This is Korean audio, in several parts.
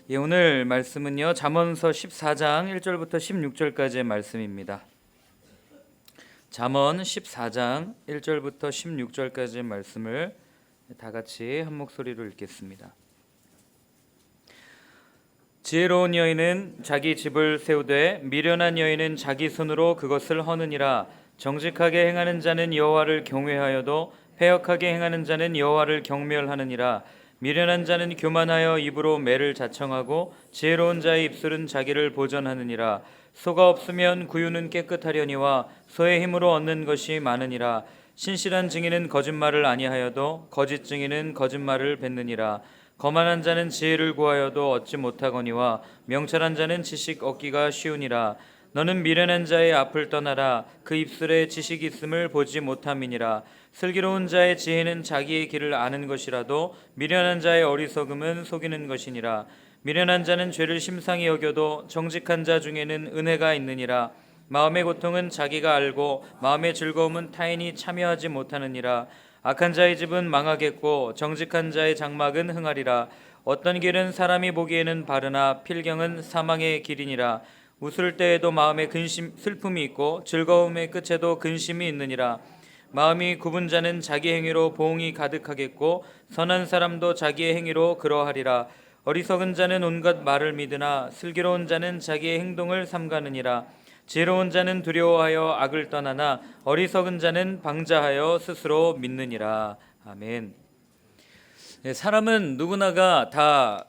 오늘 말씀은요, 잠언서 14장 1절부터 16절까지의 말씀입니다. 잠언 14장 1절부터 16절까지의 말씀을 다 같이 한 목소리로 읽겠습니다. 지혜로운 여인은 자기 집을 세우되 미련한 여인은 자기 손으로 그것을 허느니라. 정직하게 행하는 자는 여호와를 경외하여도 패역하게 행하는 자는 여호와를 경멸하느니라. 미련한 자는 교만하여 입으로 매를 자청하고 지혜로운 자의 입술은 자기를 보전하느니라. 소가 없으면 구유는 깨끗하려니와 소의 힘으로 얻는 것이 많으니라. 신실한 증인은 거짓말을 아니하여도 거짓 증인은 거짓말을 뱉느니라. 거만한 자는 지혜를 구하여도 얻지 못하거니와 명철한 자는 지식 얻기가 쉬우니라. 너는 미련한 자의 앞을 떠나라. 그 입술에 지식이 있음을 보지 못함이니라. 슬기로운 자의 지혜는 자기의 길을 아는 것이라도 미련한 자의 어리석음은 속이는 것이니라. 미련한 자는 죄를 심상히 여겨도 정직한 자 중에는 은혜가 있느니라. 마음의 고통은 자기가 알고 마음의 즐거움은 타인이 참여하지 못하느니라. 악한 자의 집은 망하겠고 정직한 자의 장막은 흥하리라. 어떤 길은 사람이 보기에는 바르나 필경은 사망의 길이니라. 웃을 때에도 마음에 슬픔이 있고 즐거움의 끝에도 근심이 있느니라. 마음이 굽은 자는 자기 행위로 보응이 가득하겠고 선한 사람도 자기의 행위로 그러하리라. 어리석은 자는 온갖 말을 믿으나 슬기로운 자는 자기의 행동을 삼가느니라. 지혜로운 자는 두려워하여 악을 떠나나 어리석은 자는 방자하여 스스로 믿느니라. 아멘. 사람은 누구나가 다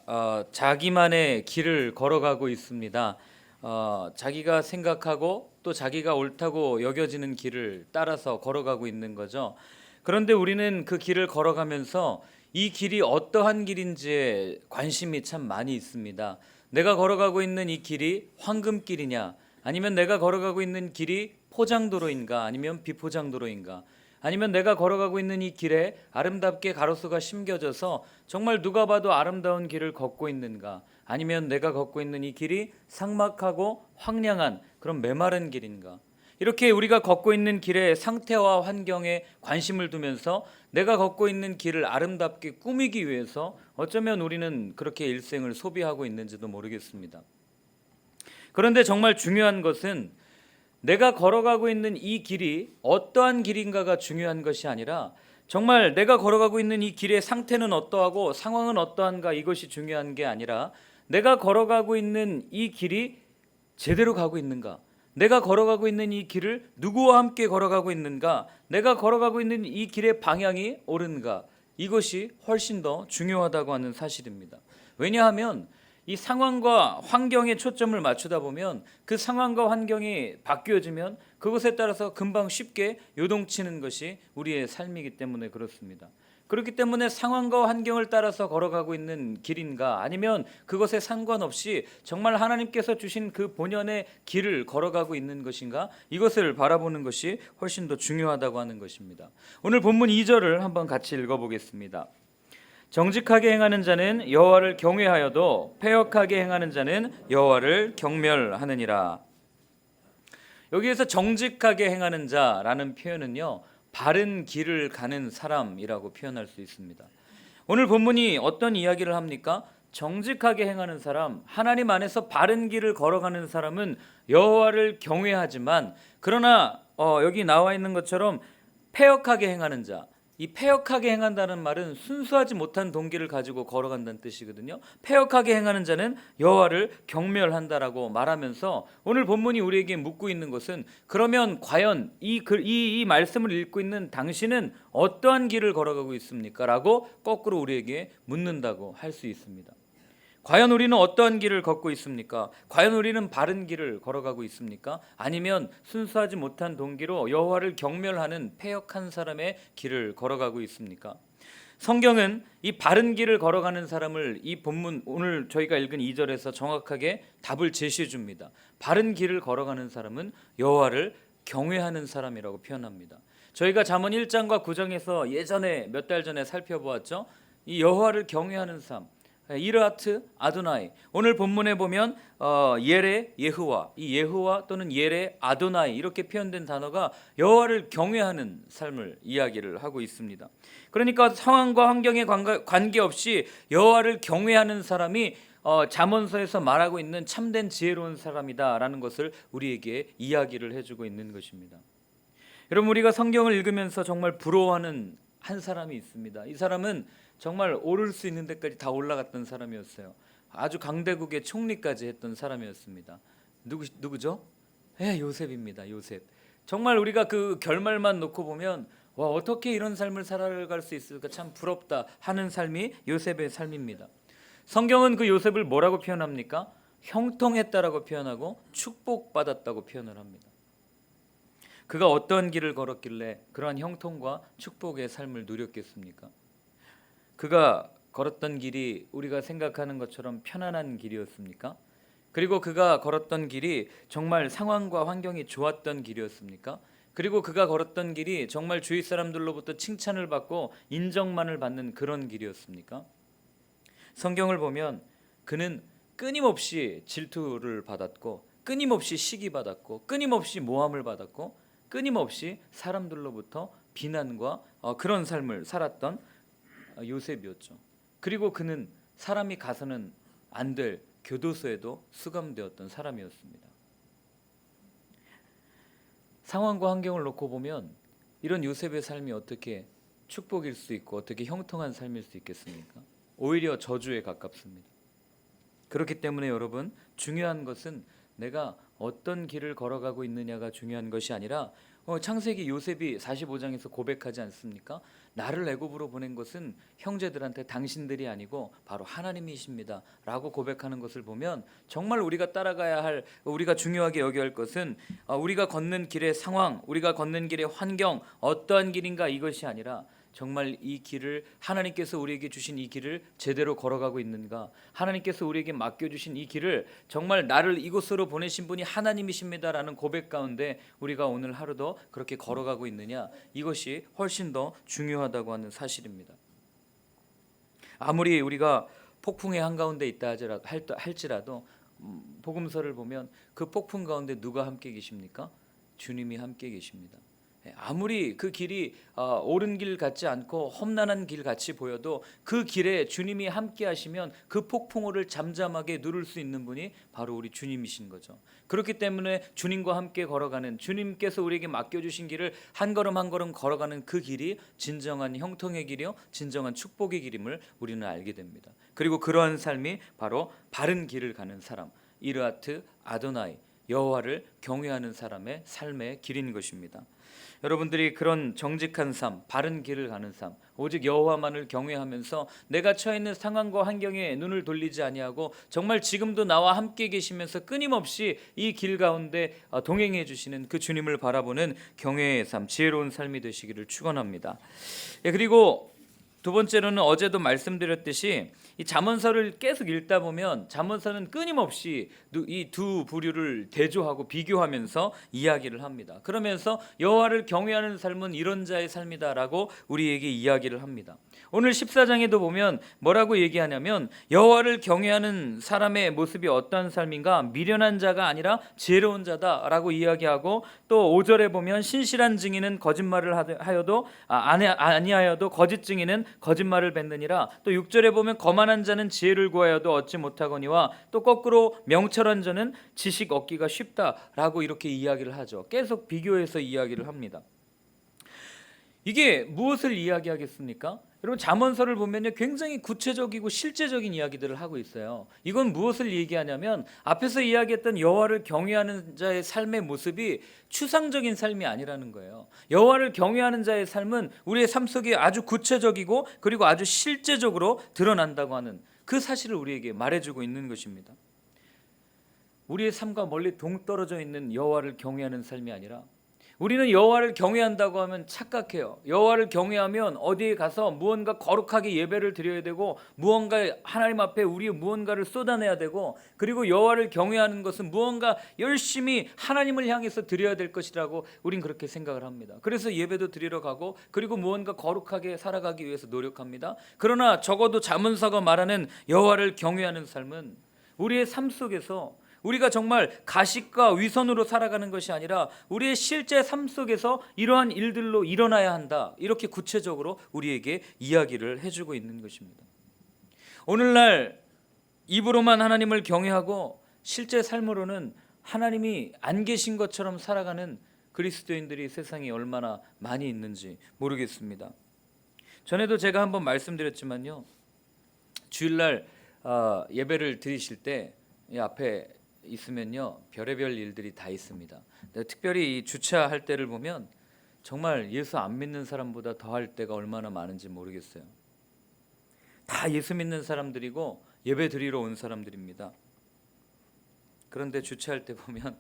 자기만의 길을 걸어가고 있습니다. 자기가 생각하고 또 자기가 옳다고 여겨지는 길을 따라서 걸어가고 있는 거죠. 그런데 우리는 그 길을 걸어가면서 이 길이 어떠한 길인지에 관심이 참 많이 있습니다. 내가 걸어가고 있는 이 길이 황금길이냐, 아니면 내가 걸어가고 있는 길이 포장도로인가, 아니면 비포장도로인가, 아니면 내가 걸어가고 있는 이 길에 아름답게 가로수가 심겨져서 정말 누가 봐도 아름다운 길을 걷고 있는가, 아니면 내가 걷고 있는 이 길이 삭막하고 황량한 그런 메마른 길인가. 이렇게 우리가 걷고 있는 길의 상태와 환경에 관심을 두면서 내가 걷고 있는 길을 아름답게 꾸미기 위해서 어쩌면 우리는 그렇게 일생을 소비하고 있는지도 모르겠습니다. 그런데 정말 중요한 것은 내가 걸어가고 있는 이 길이 어떠한 길인가가 중요한 것이 아니라 정말 내가 걸어가고 있는 이 길의 상태는 어떠하고 상황은 어떠한가, 이것이 중요한 게 아니라 내가 걸어가고 있는 이 길이 제대로 가고 있는가, 내가 걸어가고 있는 이 길을 누구와 함께 걸어가고 있는가, 내가 걸어가고 있는 이 길의 방향이 옳은가, 이것이 훨씬 더 중요하다고 하는 사실입니다. 왜냐하면 이 상황과 환경에 초점을 맞추다 보면 그 상황과 환경이 바뀌어지면 그것에 따라서 금방 쉽게 요동치는 것이 우리의 삶이기 때문에 그렇습니다. 그렇기 때문에 상황과 환경을 따라서 걸어가고 있는 길인가, 아니면 그것에 상관없이 정말 하나님께서 주신 그 본연의 길을 걸어가고 있는 것인가, 이것을 바라보는 것이 훨씬 더 중요하다고 하는 것입니다. 오늘 본문 2절을 한번 같이 읽어보겠습니다. 정직하게 행하는 자는 여호와를 경외하여도 패역하게 행하는 자는 여호와를 경멸하느니라. 여기에서 정직하게 행하는 자라는 표현은요, 바른 길을 가는 사람이라고 표현할 수 있습니다. 오늘 본문이 어떤 이야기를 합니까? 정직하게 행하는 사람, 하나님 안에서 바른 길을 걸어가는 사람은 여호와를 경외하지만, 그러나 여기 나와 있는 것처럼 패역하게 행하는 자, 이 패역하게 행한다는 말은 순수하지 못한 동기를 가지고 걸어간다는 뜻이거든요. 패역하게 행하는 자는 여호와를 경멸한다라고 말하면서 오늘 본문이 우리에게 묻고 있는 것은, 그러면 과연 이 말씀을 읽고 있는 당신은 어떠한 길을 걸어가고 있습니까? 라고 거꾸로 우리에게 묻는다고 할 수 있습니다. 과연 우리는 어떠한 길을 걷고 있습니까? 과연 우리는 바른 길을 걸어가고 있습니까? 아니면 순수하지 못한 동기로 여호와를 경멸하는 패역한 사람의 길을 걸어가고 있습니까? 성경은 이 바른 길을 걸어가는 사람을 이 본문 오늘 저희가 읽은 2절에서 정확하게 답을 제시해 줍니다. 바른 길을 걸어가는 사람은 여호와를 경외하는 사람이라고 표현합니다. 저희가 잠언 1장과 9장에서 예전에 몇 달 전에 살펴보았죠. 이 여호와를 경외하는 삶, 이르아트 아도나이, 오늘 본문에 보면 예레 예후와, 이 예후와 또는 예레 아도나이 이렇게 표현된 단어가 여호와를 경외하는 삶을 이야기를 하고 있습니다. 그러니까 상황과 환경에 관계없이 여호와를 경외하는 사람이 잠언서에서 말하고 있는 참된 지혜로운 사람이다라는 것을 우리에게 이야기를 해주고 있는 것입니다. 여러분, 우리가 성경을 읽으면서 정말 부러워하는 한 사람이 있습니다. 이 사람은 정말 오를 수 있는 데까지 다 올라갔던 사람이었어요. 아주 강대국의 총리까지 했던 사람이었습니다. 누구죠? 요셉입니다. 요셉. 정말 우리가 그 결말만 놓고 보면 와, 어떻게 이런 삶을 살아갈 수 있을까, 참 부럽다 하는 삶이 요셉의 삶입니다. 성경은 그 요셉을 뭐라고 표현합니까? 형통했다라고 표현하고 축복받았다고 표현을 합니다. 그가 어떤 길을 걸었길래 그러한 형통과 축복의 삶을 누렸겠습니까? 그가 걸었던 길이 우리가 생각하는 것처럼 편안한 길이었습니까? 그리고 그가 걸었던 길이 정말 상황과 환경이 좋았던 길이었습니까? 그리고 그가 걸었던 길이 정말 주위 사람들로부터 칭찬을 받고 인정만을 받는 그런 길이었습니까? 성경을 보면 그는 끊임없이 질투를 받았고, 끊임없이 시기받았고, 끊임없이 모함을 받았고, 끊임없이 사람들로부터 비난과 그런 삶을 살았던 요셉이었죠. 그리고 그는 사람이 가서는 안 될 교도소에도 수감되었던 사람이었습니다. 상황과 환경을 놓고 보면 이런 요셉의 삶이 어떻게 축복일 수 있고 어떻게 형통한 삶일 수 있겠습니까? 오히려 저주에 가깝습니다. 그렇기 때문에 여러분, 중요한 것은 내가 어떤 길을 걸어가고 있느냐가 중요한 것이 아니라 창세기 요셉이 45장에서 고백하지 않습니까? 나를 애굽으로 보낸 것은 형제들한테 당신들이 아니고 바로 하나님이십니다 라고 고백하는 것을 보면 정말 우리가 따라가야 할, 우리가 중요하게 여겨야 할 것은 우리가 걷는 길의 상황, 우리가 걷는 길의 환경, 어떠한 길인가, 이것이 아니라 정말 이 길을, 하나님께서 우리에게 주신 이 길을 제대로 걸어가고 있는가, 하나님께서 우리에게 맡겨주신 이 길을 정말 나를 이곳으로 보내신 분이 하나님이십니다라는 고백 가운데 우리가 오늘 하루도 그렇게 걸어가고 있느냐, 이것이 훨씬 더 중요하다고 하는 사실입니다. 아무리 우리가 폭풍의 한가운데 있다 할지라도 복음서를 보면 그 폭풍 가운데 누가 함께 계십니까? 주님이 함께 계십니다. 아무리 그 길이 옳은 길 같지 않고 험난한 길 같이 보여도 그 길에 주님이 함께 하시면 그 폭풍우를 잠잠하게 누를 수 있는 분이 바로 우리 주님이신 거죠. 그렇기 때문에 주님과 함께 걸어가는, 주님께서 우리에게 맡겨주신 길을 한 걸음 한 걸음 걸어가는 그 길이 진정한 형통의 길이요, 진정한 축복의 길임을 우리는 알게 됩니다. 그리고 그러한 삶이 바로 바른 길을 가는 사람, 이르아트 아도나이, 여호와를 경외하는 사람의 삶의 길인 것입니다. 여러분들이 그런 정직한 삶, 바른 길을 가는 삶, 오직 여호와만을 경외하면서 내가 처해 있는 상황과 환경에 눈을 돌리지 아니하고 정말 지금도 나와 함께 계시면서 끊임없이 이 길 가운데 동행해 주시는 그 주님을 바라보는 경외의 삶, 지혜로운 삶이 되시기를 축원합니다. 그리고 두 번째로는 어제도 말씀드렸듯이 이 잠언서를 계속 읽다 보면 잠언서는 끊임없이 이 두 부류를 대조하고 비교하면서 이야기를 합니다. 그러면서 여호와를 경외하는 삶은 이런 자의 삶이다라고 우리에게 이야기를 합니다. 오늘 14장에도 보면 뭐라고 얘기하냐면 여호와를 경외하는 사람의 모습이 어떤 삶인가? 미련한 자가 아니라 지혜로운 자다라고 이야기하고, 또 5절에 보면 신실한 증인은 거짓말을 하여도 아니하여도 거짓 증인은 거짓말을 뱉느니라. 또 6절에 보면 거만한 자는 지혜를 구하여도 얻지 못하거니와, 또 거꾸로 명철한 자는 지식 얻기가 쉽다라고 이렇게 이야기를 하죠. 계속 비교해서 이야기를 합니다. 이게 무엇을 이야기하겠습니까? 여러분, 잠언서를 보면요, 굉장히 구체적이고 실제적인 이야기들을 하고 있어요. 이건 무엇을 얘기하냐면 앞에서 이야기했던 여호와를 경외하는 자의 삶의 모습이 추상적인 삶이 아니라는 거예요. 여호와를 경외하는 자의 삶은 우리의 삶 속에 아주 구체적이고 그리고 아주 실제적으로 드러난다고 하는 그 사실을 우리에게 말해주고 있는 것입니다. 우리의 삶과 멀리 동떨어져 있는 여호와를 경외하는 삶이 아니라, 우리는 여호와를 경외한다고 하면 착각해요. 여호와를 경외하면 어디에 가서 무언가 거룩하게 예배를 드려야 되고, 무언가 하나님 앞에 우리의 무언가를 쏟아내야 되고, 그리고 여호와를 경외하는 것은 무언가 열심히 하나님을 향해서 드려야 될 것이라고 우린 그렇게 생각을 합니다. 그래서 예배도 드리러 가고, 그리고 무언가 거룩하게 살아가기 위해서 노력합니다. 그러나 적어도 잠언서가 말하는 여호와를 경외하는 삶은 우리의 삶 속에서 우리가 정말 가식과 위선으로 살아가는 것이 아니라 우리의 실제 삶 속에서 이러한 일들로 일어나야 한다, 이렇게 구체적으로 우리에게 이야기를 해주고 있는 것입니다. 오늘날 입으로만 하나님을 경외하고 실제 삶으로는 하나님이 안 계신 것처럼 살아가는 그리스도인들이 세상에 얼마나 많이 있는지 모르겠습니다. 전에도 제가 한번 말씀드렸지만요, 주일날 예배를 드리실 때 이 앞에 있으면요 별의별 일들이 다 있습니다. 특별히 이 주차할 때를 보면 정말 예수 안 믿는 사람보다 더할 때가 얼마나 많은지 모르겠어요. 다 예수 믿는 사람들이고 예배 드리러 온 사람들입니다. 그런데 주차할 때 보면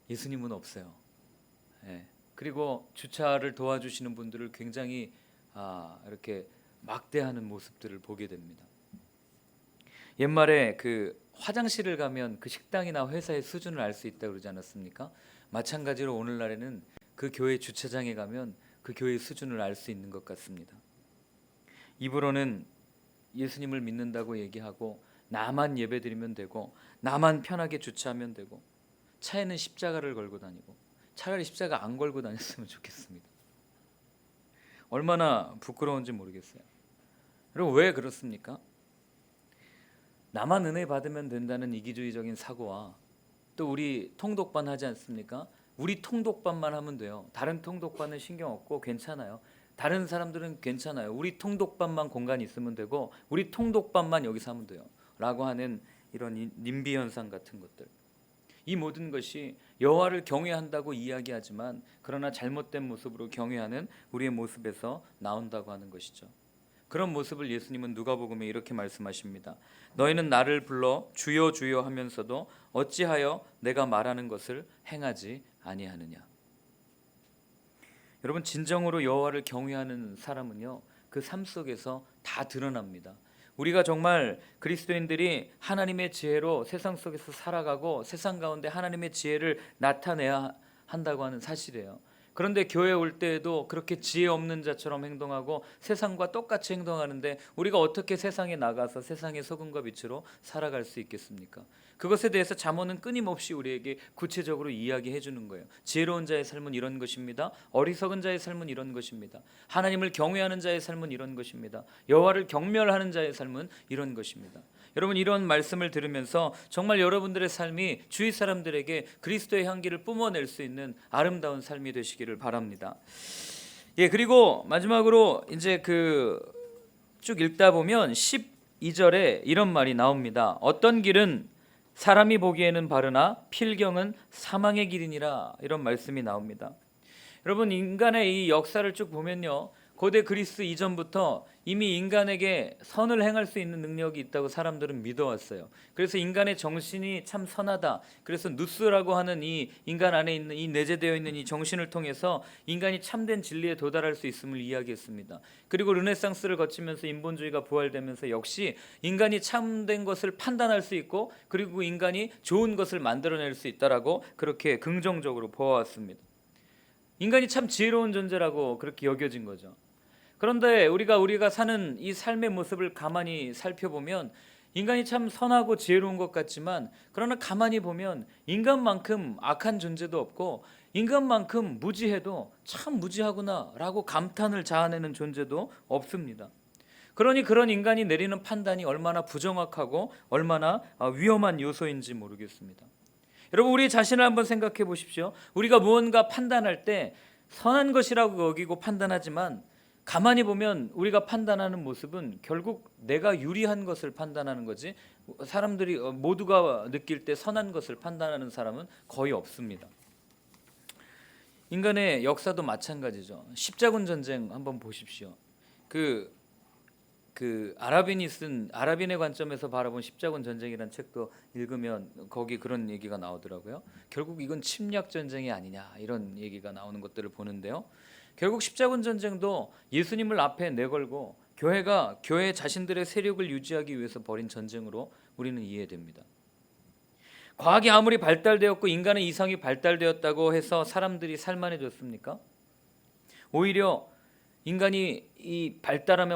예수님은 없어요. 예. 그리고 주차를 도와주시는 분들을 굉장히 이렇게 막대하는 모습들을 보게 됩니다. 옛말에 그 화장실을 가면 그 식당이나 회사의 수준을 알 수 있다고 그러지 않았습니까? 마찬가지로 오늘날에는 그 교회 주차장에 가면 그 교회의 수준을 알 수 있는 것 같습니다. 입으로는 예수님을 믿는다고 얘기하고 나만 예배드리면 되고 나만 편하게 주차하면 되고 차에는 십자가를 걸고 다니고 차라리 십자가 안 걸고 다녔으면 좋겠습니다. 얼마나 부끄러운지 모르겠어요. 여러분 왜 그렇습니까? 나만 은혜 받으면 된다는 이기주의적인 사고와 또 우리 통독반 하지 않습니까? 우리 통독반만 하면 돼요. 다른 통독반은 신경 없고 괜찮아요. 다른 사람들은 괜찮아요. 우리 통독반만 공간이 있으면 되고 우리 통독반만 여기서 하면 돼요. 라고 하는 이런 님비 현상 같은 것들. 이 모든 것이 여호와를 경외한다고 이야기하지만 그러나 잘못된 모습으로 경외하는 우리의 모습에서 나온다고 하는 것이죠. 그런 모습을 예수님은 누가복음에 이렇게 말씀하십니다. 너희는 나를 불러 주여 주여 하면서도 어찌하여 내가 말하는 것을 행하지 아니하느냐. 여러분 진정으로 여호와를 경외하는 사람은요 그 삶 속에서 다 드러납니다. 우리가 정말 그리스도인들이 하나님의 지혜로 세상 속에서 살아가고 세상 가운데 하나님의 지혜를 나타내야 한다고 하는 사실이에요. 그런데 교회 올 때에도 그렇게 지혜 없는 자처럼 행동하고 세상과 똑같이 행동하는데 우리가 어떻게 세상에 나가서 세상의 소금과 빛으로 살아갈 수 있겠습니까? 그것에 대해서 잠언은 끊임없이 우리에게 구체적으로 이야기해 주는 거예요. 지혜로운 자의 삶은 이런 것입니다. 어리석은 자의 삶은 이런 것입니다. 하나님을 경외하는 자의 삶은 이런 것입니다. 여호와를 경멸하는 자의 삶은 이런 것입니다. 여러분 이런 말씀을 들으면서 정말 여러분들의 삶이 주위 사람들에게 그리스도의 향기를 뿜어낼 수 있는 아름다운 삶이 되시기를 바랍니다. 예, 그리고 마지막으로 이제 쭉 읽다 보면 12절에 이런 말이 나옵니다. 어떤 길은 사람이 보기에는 바르나 필경은 사망의 길이니라. 이런 말씀이 나옵니다. 여러분 인간의 이 역사를 쭉 보면요 고대 그리스 이전부터 이미 인간에게 선을 행할 수 있는 능력이 있다고 사람들은 믿어왔어요. 그래서 인간의 정신이 참 선하다. 그래서 누스라고 하는 이 인간 안에 있는 이 내재되어 있는 이 정신을 통해서 인간이 참된 진리에 도달할 수 있음을 이야기했습니다. 그리고 르네상스를 거치면서 인본주의가 부활되면서 역시 인간이 참된 것을 판단할 수 있고 그리고 인간이 좋은 것을 만들어낼 수 있다라고 그렇게 긍정적으로 보아왔습니다. 인간이 참 지혜로운 존재라고 그렇게 여겨진 거죠. 그런데 우리가 사는 이 삶의 모습을 가만히 살펴보면 인간이 참 선하고 지혜로운 것 같지만 그러나 가만히 보면 인간만큼 악한 존재도 없고 인간만큼 무지해도 참 무지하구나라고 감탄을 자아내는 존재도 없습니다. 그러니 그런 인간이 내리는 판단이 얼마나 부정확하고 얼마나 위험한 요소인지 모르겠습니다. 여러분 우리 자신을 한번 생각해 보십시오. 우리가 무언가 판단할 때 선한 것이라고 여기고 판단하지만 가만히 보면 우리가 판단하는 모습은 결국 내가 유리한 것을 판단하는 거지 사람들이 모두가 느낄 때 선한 것을 판단하는 사람은 거의 없습니다. 인간의 역사도 마찬가지죠. 십자군 전쟁 한번 보십시오. 아랍인이 쓴 아랍인의 관점에서 바라본 십자군 전쟁이라는 책도 읽으면 거기 그런 얘기가 나오더라고요. 결국 이건 침략 전쟁이 아니냐 이런 얘기가 나오는 것들을 보는데요. 결국 십자군 전쟁도 예수님을 앞에 내걸고 교회 자신들의 세력을 유지하기 위해서 벌인 전쟁으로 우리는 이해됩니다. 과학이 아무리 발달되었고 인간의 이성이 발달되었다고 해서 사람들이 살만해졌습니까? 오히려 인간이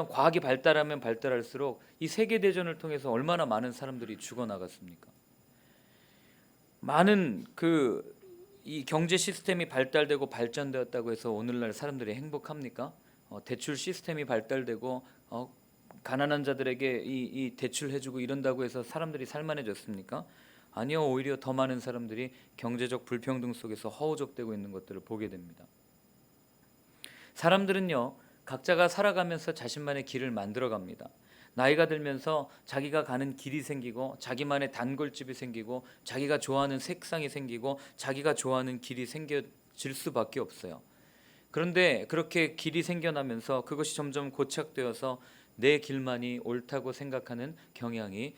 과학이 발달하면 발달할수록 이 세계 대전을 통해서 얼마나 많은 사람들이 죽어나갔습니까? 많은 이 경제 시스템이 발달되고 발전되었다고 해서 오늘날 사람들이 행복합니까? 대출 시스템이 발달되고 가난한 자들에게 이 대출해주고 이런다고 해서 사람들이 살만해졌습니까? 아니요, 오히려 더 많은 사람들이 경제적 불평등 속에서 허우적대고 있는 것들을 보게 됩니다. 사람들은요, 각자가 살아가면서 자신만의 길을 만들어갑니다. 나이가 들면서 자기가 가는 길이 생기고 자기만의 단골집이 생기고 자기가 좋아하는 색상이 생기고 자기가 좋아하는 길이 생겨질 수밖에 없어요. 그런데 그렇게 길이 생겨나면서 그것이 점점 고착되어서 내 길만이 옳다고 생각하는 경향이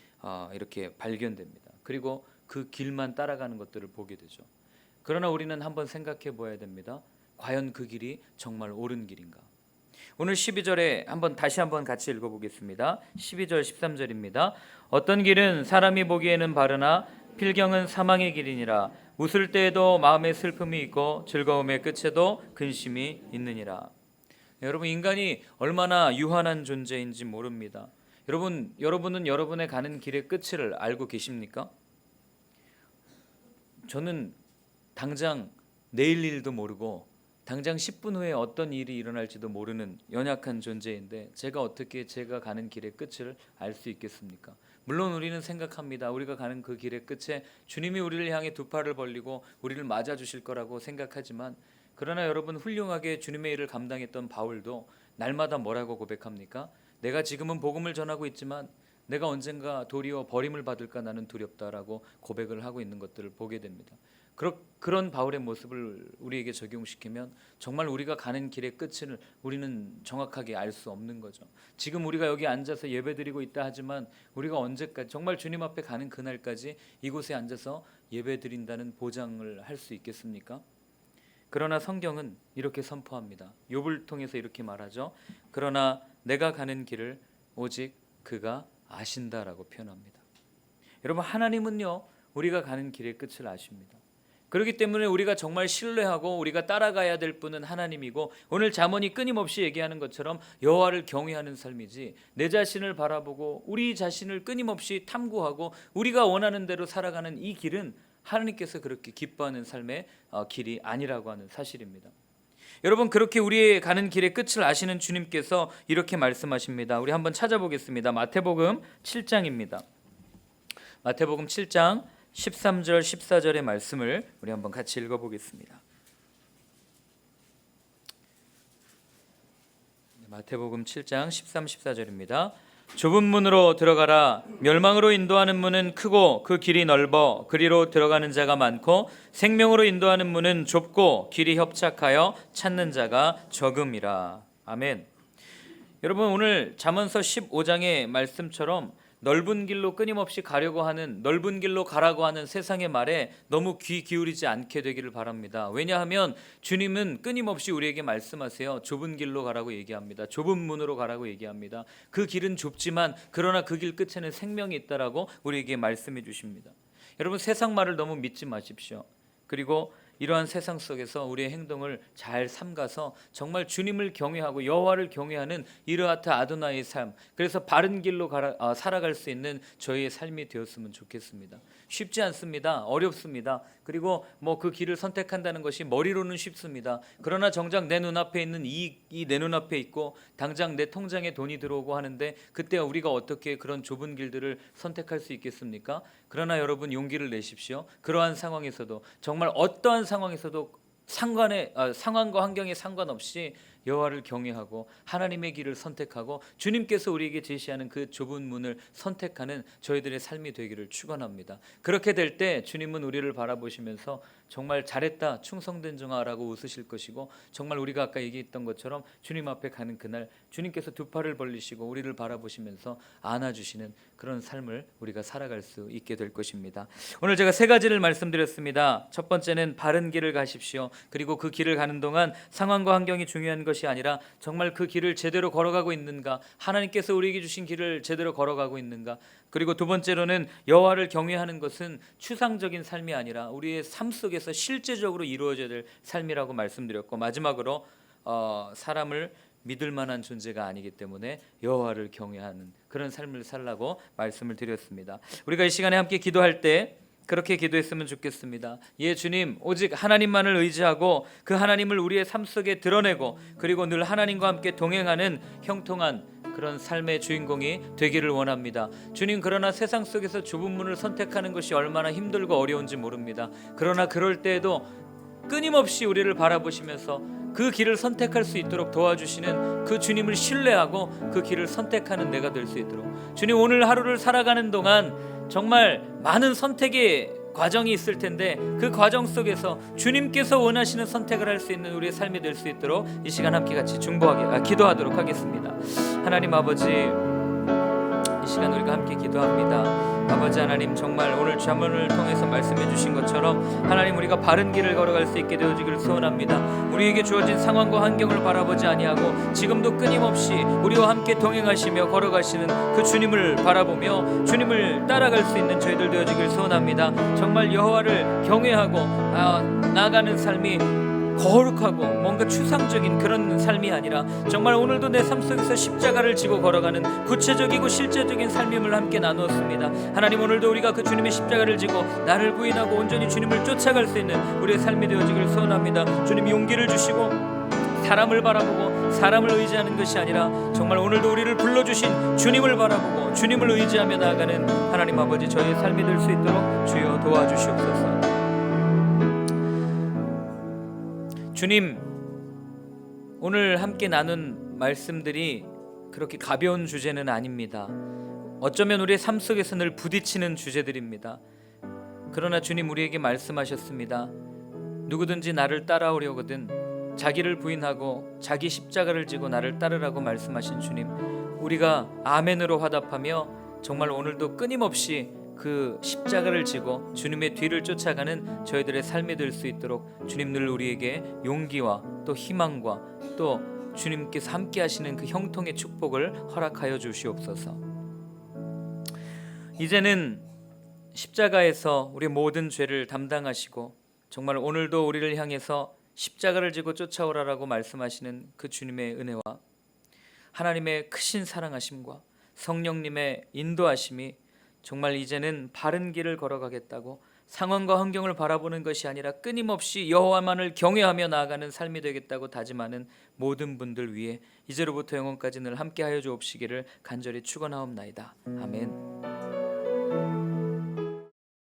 이렇게 발견됩니다. 그리고 그 길만 따라가는 것들을 보게 되죠. 그러나 우리는 한번 생각해 보아야 됩니다. 과연 그 길이 정말 옳은 길인가? 오늘 12절에 다시 한번 같이 읽어보겠습니다. 12절 13절입니다. 어떤 길은 사람이 보기에는 바르나 필경은 사망의 길이니라. 웃을 때에도 마음에 슬픔이 있고 즐거움의 끝에도 근심이 있느니라. 여러분, 인간이 얼마나 유한한 존재인지 모릅니다. 여러분은 여러분의 가는 길의 끝을 알고 계십니까? 저는 당장 내일 일도 모르고 당장 10분 후에 어떤 일이 일어날지도 모르는 연약한 존재인데 제가 어떻게 제가 가는 길의 끝을 알 수 있겠습니까? 물론 우리는 생각합니다. 우리가 가는 그 길의 끝에 주님이 우리를 향해 두 팔을 벌리고 우리를 맞아 주실 거라고 생각하지만, 그러나 여러분, 훌륭하게 주님의 일을 감당했던 바울도 날마다 뭐라고 고백합니까? 내가 지금은 복음을 전하고 있지만 내가 언젠가 도리어 버림을 받을까 나는 두렵다라고 고백을 하고 있는 것들을 보게 됩니다. 그런 바울의 모습을 우리에게 적용시키면 정말 우리가 가는 길의 끝을 우리는 정확하게 알 수 없는 거죠. 지금 우리가 여기 앉아서 예배드리고 있다 하지만 우리가 언제까지 정말 주님 앞에 가는 그날까지 이곳에 앉아서 예배드린다는 보장을 할 수 있겠습니까? 그러나 성경은 이렇게 선포합니다. 욥을 통해서 이렇게 말하죠. 그러나 내가 가는 길을 오직 그가 아신다라고 표현합니다. 여러분, 하나님은요, 우리가 가는 길의 끝을 아십니다. 그렇기 때문에 우리가 정말 신뢰하고 우리가 따라가야 될 분은 하나님이고, 오늘 잠언이 끊임없이 얘기하는 것처럼 여호와를 경외하는 삶이지, 내 자신을 바라보고 우리 자신을 끊임없이 탐구하고 우리가 원하는 대로 살아가는 이 길은 하나님께서 그렇게 기뻐하는 삶의 길이 아니라고 하는 사실입니다. 여러분, 그렇게 우리의 가는 길의 끝을 아시는 주님께서 이렇게 말씀하십니다. 우리 한번 찾아보겠습니다. 마태복음 7장입니다. 마태복음 7장 13절 14절의 말씀을 우리 한번 같이 읽어보겠습니다. 마태복음 7장 13, 14절입니다. 좁은 문으로 들어가라. 멸망으로 인도하는 문은 크고 그 길이 넓어 그리로 들어가는 자가 많고 생명으로 인도하는 문은 좁고 길이 협착하여 찾는 자가 적음이라. 아멘. 여러분, 오늘 잠언서 15장의 말씀처럼 넓은 길로 끊임없이 가려고 하는, 넓은 길로 가라고 하는 세상의 말에 너무 귀 기울이지 않게 되기를 바랍니다. 왜냐하면 주님은 끊임없이 우리에게 말씀하세요. 좁은 길로 가라고 얘기합니다. 좁은 문으로 가라고 얘기합니다. 그 길은 좁지만 그러나 그 길 끝에는 생명이 있다라고 우리에게 말씀해 주십니다. 여러분, 세상 말을 너무 믿지 마십시오. 그리고 이러한 세상 속에서 우리의 행동을 잘 삼가서 정말 주님을 경외하고 여호와를 경외하는 이르하트 아도나의 삶, 그래서 바른 길로 살아갈 수 있는 저희의 삶이 되었으면 좋겠습니다. 쉽지 않습니다. 어렵습니다. 그리고 그 길을 선택한다는 것이 머리로는 쉽습니다. 그러나 정작 내 눈앞에 있는 이익이 내 눈앞에 있고 당장 내 통장에 돈이 들어오고 하는데 그때 우리가 어떻게 그런 좁은 길들을 선택할 수 있겠습니까? 그러나 여러분, 용기를 내십시오. 그러한 상황에서도, 정말 어떠한 상황에서도 상황과 환경에 상관없이 여호와를 경외하고 하나님의 길을 선택하고 주님께서 우리에게 제시하는 그 좁은 문을 선택하는 저희들의 삶이 되기를 축원합니다. 그렇게 될 때 주님은 우리를 바라보시면서 정말 잘했다, 충성된 종아라고 웃으실 것이고, 정말 우리가 아까 얘기했던 것처럼 주님 앞에 가는 그날 주님께서 두 팔을 벌리시고 우리를 바라보시면서 안아주시는 그런 삶을 우리가 살아갈 수 있게 될 것입니다. 오늘 제가 세 가지를 말씀드렸습니다. 첫 번째는 바른 길을 가십시오. 그리고 그 길을 가는 동안 상황과 환경이 중요한 것이 아니라 정말 그 길을 제대로 걸어가고 있는가, 하나님께서 우리에게 주신 길을 제대로 걸어가고 있는가. 그리고 두 번째로는 여호와를 경외하는 것은 추상적인 삶이 아니라 우리의 삶 속에서 실제적으로 이루어져야 될 삶이라고 말씀드렸고, 마지막으로 사람을 믿을 만한 존재가 아니기 때문에 여호와를 경외하는 그런 삶을 살라고 말씀을 드렸습니다. 우리가 이 시간에 함께 기도할 때 그렇게 기도했으면 좋겠습니다. 예, 주님, 오직 하나님만을 의지하고 그 하나님을 우리의 삶 속에 드러내고 그리고 늘 하나님과 함께 동행하는 형통한 그런 삶의 주인공이 되기를 원합니다. 주님, 그러나 세상 속에서 좁은 문을 선택하는 것이 얼마나 힘들고 어려운지 모릅니다. 그러나 그럴 때에도 끊임없이 우리를 바라보시면서 그 길을 선택할 수 있도록 도와주시는 그 주님을 신뢰하고 그 길을 선택하는 내가 될 수 있도록, 주님, 오늘 하루를 살아가는 동안 정말 많은 선택의 과정이 있을 텐데 그 과정 속에서 주님께서 원하시는 선택을 할 수 있는 우리의 삶이 될 수 있도록 이 시간 함께 같이 기도하도록 하겠습니다. 하나님 아버지, 이 시간 우리가 함께 기도합니다. 아버지 하나님, 정말 오늘 잠언을 통해서 말씀해 주신 것처럼 하나님, 우리가 바른 길을 걸어갈 수 있게 되어지기를 소원합니다. 우리에게 주어진 상황과 환경을 바라보지 아니하고 지금도 끊임없이 우리와 함께 동행하시며 걸어가시는 그 주님을 바라보며 주님을 따라갈 수 있는 저희들 되어지기를 소원합니다. 정말 여호와를 경외하고 나아가는 삶이 거룩하고 뭔가 추상적인 그런 삶이 아니라 정말 오늘도 내 삶 속에서 십자가를 지고 걸어가는 구체적이고 실제적인 삶임을 함께 나누었습니다. 하나님, 오늘도 우리가 그 주님의 십자가를 지고 나를 부인하고 온전히 주님을 쫓아갈 수 있는 우리의 삶이 되어지기를 소원합니다. 주님, 용기를 주시고 사람을 바라보고 사람을 의지하는 것이 아니라 정말 오늘도 우리를 불러주신 주님을 바라보고 주님을 의지하며 나아가는 하나님 아버지, 저희의 삶이 될 수 있도록 주여 도와주시옵소서. 주님, 오늘 함께 나눈 말씀들이 그렇게 가벼운 주제는 아닙니다. 어쩌면 우리의 삶 속에서 늘 부딪히는 주제들입니다. 그러나 주님, 우리에게 말씀하셨습니다. 누구든지 나를 따라오려거든 자기를 부인하고 자기 십자가를 지고 나를 따르라고 말씀하신 주님, 우리가 아멘으로 화답하며 정말 오늘도 끊임없이 그 십자가를 지고 주님의 뒤를 쫓아가는 저희들의 삶이 될 수 있도록 주님, 늘 우리에게 용기와 또 희망과 또 주님께서 함께 하시는 그 형통의 축복을 허락하여 주시옵소서. 이제는 십자가에서 우리의 모든 죄를 담당하시고 정말 오늘도 우리를 향해서 십자가를 지고 쫓아오라라고 말씀하시는 그 주님의 은혜와 하나님의 크신 사랑하심과 성령님의 인도하심이 정말 이제는 바른 길을 걸어가겠다고 상황과 환경을 바라보는 것이 아니라 끊임없이 여호와만을 경외하며 나아가는 삶이 되겠다고 다짐하는 모든 분들 위해 이제로부터 영원까지 늘 함께하여 주옵시기를 간절히 축원하옵나이다. 아멘.